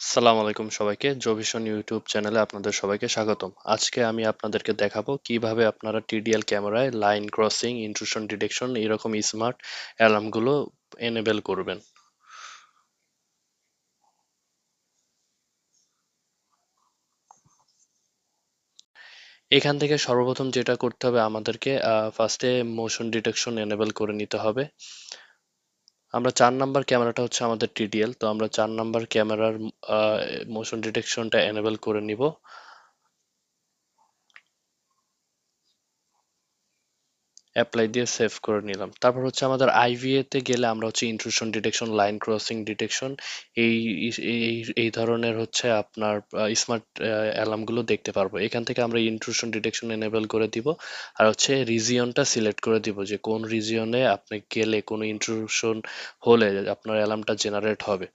আসসালামু আলাইকুম সবাইকে জোভিশন ইউটিউব চ্যানেলে আপনাদের সবাইকে স্বাগতম। আজকে আমি আপনাদেরকে দেখাবো কিভাবে আপনারা টিডিএল ক্যামেরায় লাইন ক্রসিং, ইন্ট্রুশন ডিটেকশন এরকম স্মার্ট অ্যালার্মগুলো এনেবল করবেন। এখান থেকে সর্বপ্রথম যেটা করতে হবে আমাদেরকে ফার্স্টে মোশন ডিটেকশন এনেবল করে নিতে হবে। আমরা 4 নাম্বার ক্যামেরাটা হচ্ছে আমাদের টিডিএল, তো আমরা 4 নাম্বার ক্যামেরার মোশন ডিটেকশনটা এনেবল করে নিব। অ্যাপ্লাই দিয়ে সেভ করে নিলাম। তারপর হচ্ছে আমাদের আইভিএ তে গেলে আমরা হচ্ছে intrusion detection, line crossing detection এই এই এই ধরনের হচ্ছে আপনার স্মার্ট অ্যালার্মগুলো দেখতে পারবো। এখান থেকে আমরা ইন্ট্রুশন ডিটেকশন এনেবল করে দিব। আর হচ্ছে রিজিয়নটা সিলেক্ট করে দিব যে কোন রিজিয়নে আপনি গেলে কোনো ইন্ট্রুশন হলে আপনার অ্যালার্মটা জেনারেট হবে।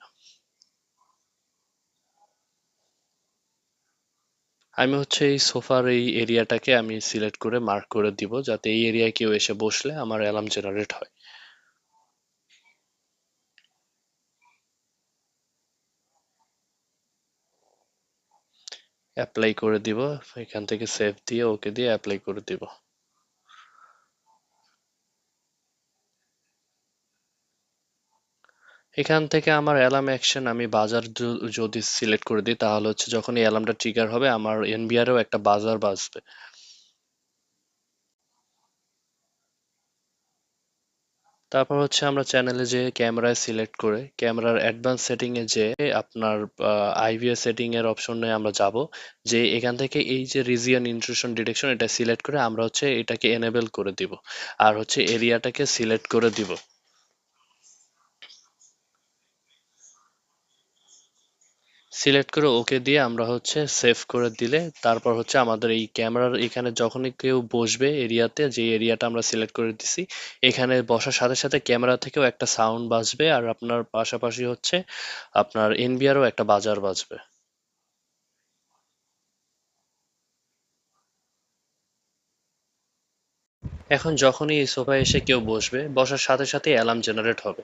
আমি হচ্ছে এই সোফার এই এরিয়াটাকে আমি সিলেক্ট করে মার্ক করে দিব যাতে এই এরিয়ায় কেউ এসে বসলে আমার অ্যালার্ম জেনারেট হয়। অ্যাপ্লাই করে দিব। এখান থেকে সেভ দিয়ে ওকে দিয়ে অ্যাপ্লাই করে দিব। এখান থেকে আমার অ্যালার্ম অ্যাকশন আমি বাজার যদি সিলেক্ট করে দিই তাহলে হচ্ছে যখন এই অ্যালার্মটা ট্রিগার হবে আমার এনবিআরেও একটা বাজার বাজবে। তারপর হচ্ছে আমরা চ্যানেলে যে ক্যামেরায় সিলেক্ট করে ক্যামেরার অ্যাডভান্স সেটিং এ যে আপনার আইভিএস সেটিং এর অপশনে আমরা যাব। যে এখান থেকে এই যে রিজিয়ন ইন্ট্রুশন ডিটেকশন এটা সিলেক্ট করে আমরা হচ্ছে এটাকে এনেবল করে দিব। আর হচ্ছে এরিয়াটাকে সিলেক্ট করে দিব। সিলেক্ট করে ওকে দিয়ে আমরা হচ্ছে সেভ করে দিলে তারপর হচ্ছে আমাদের এই ক্যামেরার এখানে যখনই কেউ বসবে এরিয়াতে, যে এরিয়াটা আমরা সিলেক্ট করে দিছি, এখানে বসার সাথে সাথে ক্যামেরা থেকেও একটা সাউন্ড বাজবে আর আপনার পাশাপাশি হচ্ছে আপনার এনবিআরও একটা বাজার বাজবে। এখন যখনই এই সোফায় এসে কেউ বসবে বসার সাথে সাথে অ্যালার্ম জেনারেট হবে।